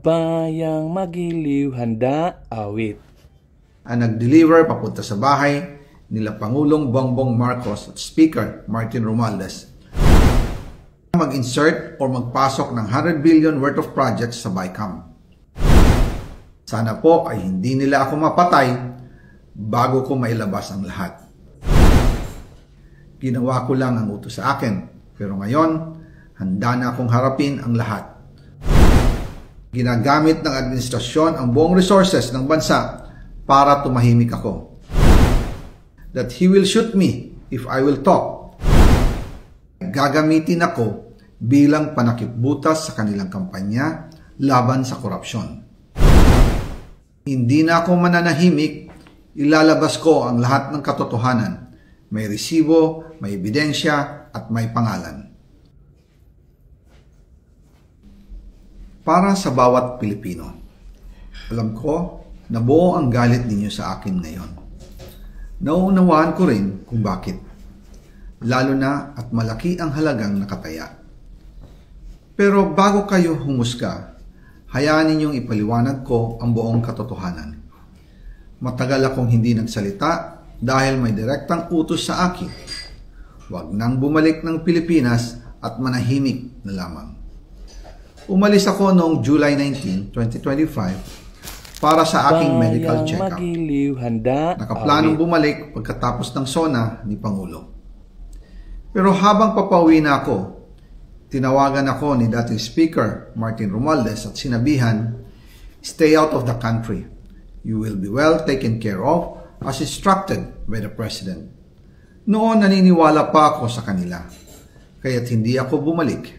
Bayang Magiliw Handa Awit. Ang nag-deliver papunta sa bahay nila Pangulong Bongbong Marcos at Speaker Martin Romualdez mag-insert o magpasok ng 100 billion worth of projects sa BICAM. Sana po ay hindi nila ako mapatay bago ko mailabas ang lahat. Ginawa ko lang ang utos sa akin, pero ngayon, handa na akong harapin ang lahat. Ginagamit ng administrasyon ang buong resources ng bansa para tumahimik ako. That he will shoot me if I will talk. Gagamitin ako bilang panakipbutas sa kanilang kampanya laban sa korupsyon. Hindi na ako mananahimik, ilalabas ko ang lahat ng katotohanan. May resibo, may ebidensya, at may pangalan. Para sa bawat Pilipino, alam ko na buo ang galit ninyo sa akin ngayon. Nauunawaan ko rin kung bakit. Lalo na at malaki ang halagang nakataya. Pero bago kayo humusga, hayaan ninyong ipaliwanag ko ang buong katotohanan. Matagal akong hindi nagsalita dahil may direktang utos sa akin. Huwag nang bumalik ng Pilipinas at manahimik na lamang. Umalis ako noong July 19, 2025 para sa aking medical check-up. Nakaplanong bumalik pagkatapos ng SONA ni Pangulo. Pero habang papauwi na ako, tinawagan ako ni dating Speaker Martin Romualdez at sinabihan, "Stay out of the country. You will be well taken care of as instructed by the President." Noon naniniwala pa ako sa kanila, kaya't hindi ako bumalik.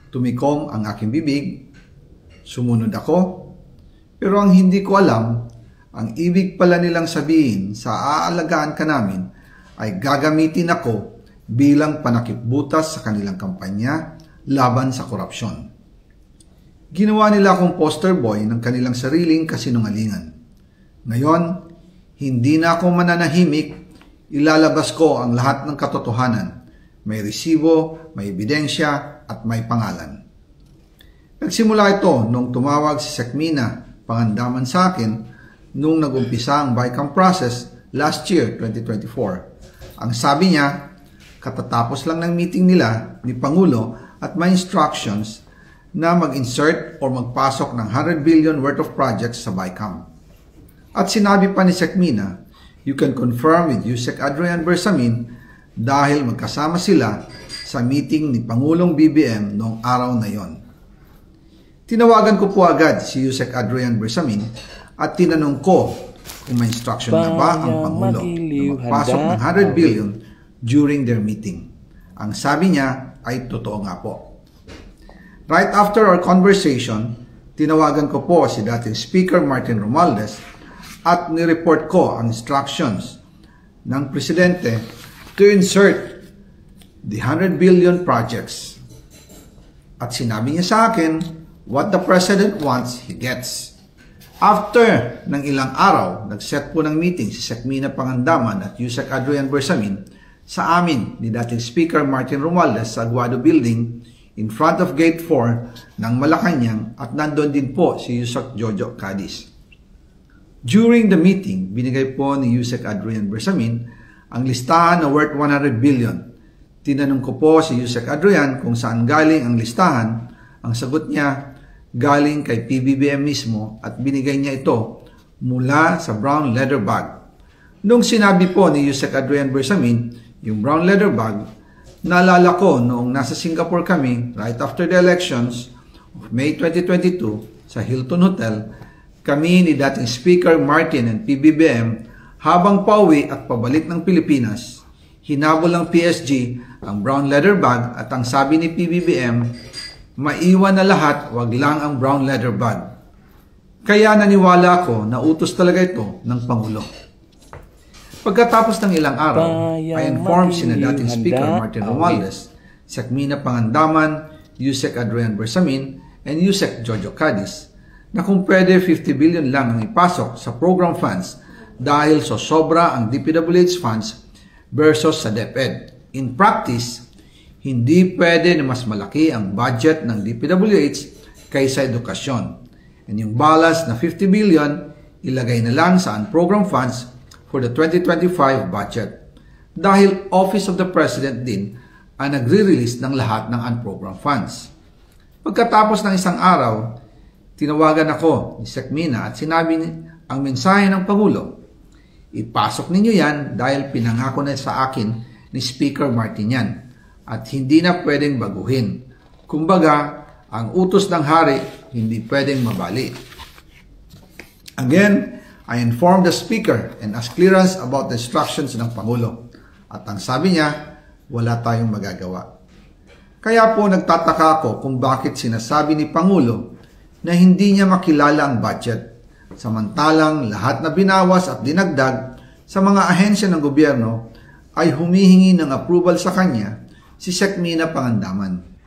Tumikom ang aking bibig, sumunod ako, pero ang hindi ko alam, ang ibig pala nilang sabihin sa aalagaan ka namin ay gagamitin ako bilang panakipbutas sa kanilang kampanya laban sa korupsyon. Ginawa nila akong poster boy ng kanilang sariling kasinungalingan. Ngayon, hindi na ako mananahimik, ilalabas ko ang lahat ng katotohanan. May resibo, may ebidensya, at may pangalan. Nagsimula ito nung tumawag si Sekmina Pangandaman sa akin nung nagumpisa ang BICAM process last year, 2024. Ang sabi niya, katatapos lang ng meeting nila ni Pangulo at may instructions na mag-insert o magpasok ng 100 billion worth of projects sa BICAM. At sinabi pa ni Sekmina, you can confirm with Yusek Adrian Bersamin dahil magkasama sila sa meeting ni Pangulong BBM noong araw na yon. Tinawagan ko po agad si Yusek Adrian Bersamin at tinanong ko kung may instruction na ba ang Pangulo na magpasok ng 100 billion during their meeting. Ang sabi niya ay totoo nga po. Right after our conversation, tinawagan ko po si dating Speaker Martin Romualdez at nireport ko ang instructions ng Presidente to insert the 100 billion projects. At sinabi niya sa akin, what the President wants, he gets. After ng ilang araw, nag-set po ng meeting si Sekmina Pangandaman at Yusek Adrian Bersamin sa amin ni dating Speaker Martin Romualdez sa Aguado Building in front of Gate 4 ng Malacanang at nandun din po si Yusek Jojo Cadiz. During the meeting, binigay po ni Yusek Adrian Bersamin ang listahan na worth 100 billion. Tinanong ko po si Yusek Adrian kung saan galing ang listahan. Ang sagot niya, galing kay PBBM mismo at binigay niya ito mula sa brown leather bag. Nung sinabi po ni Yusek Adrian Bersamin yung brown leather bag, naalala ko noong nasa Singapore kami right after the elections of May 2022 sa Hilton Hotel, kami ni dating Speaker Martin and PBBM habang pauwi at pabalik ng Pilipinas, hinabol ng PSG ang brown leather bag at ang sabi ni PBBM, maiwan na lahat, wag lang ang brown leather bag. Kaya naniwala ako na utos talaga ito ng Pangulo. Pagkatapos ng ilang araw, I informed sina dating Speaker Martin Romualdez, Sekmina Pangandaman, Yusek Adrian Bersamin, and Yusek Jojo Cadiz na kung pwede 50 billion lang ang ipasok sa program funds dahil sobra ang DPWH funds versus sa DepEd. In practice, hindi pwede na mas malaki ang budget ng DPWH kaysa edukasyon. And yung balance na 50 billion, ilagay na lang sa unprogrammed funds for the 2025 budget. Dahil Office of the President din ang nagre-release ng lahat ng unprogrammed funds. Pagkatapos ng isang araw, tinawagan ako ni Sec Mina at sinabi ang mensahe ng Pangulo. Ipasok ninyo yan dahil pinangako na sa akin ni Speaker Martinian at hindi na pwedeng baguhin. Kumbaga, ang utos ng hari hindi pwedeng mabali. Again, I informed the Speaker and asked clearance about the instructions ng Pangulo. At ang sabi niya, wala tayong magagawa. Kaya po nagtataka ako kung bakit sinasabi ni Pangulo na hindi niya makilala ang budget, samantalang lahat na binawas at dinagdag sa mga ahensya ng gobyerno ay humihingi ng approval sa kanya si Sec Mina Pangandaman.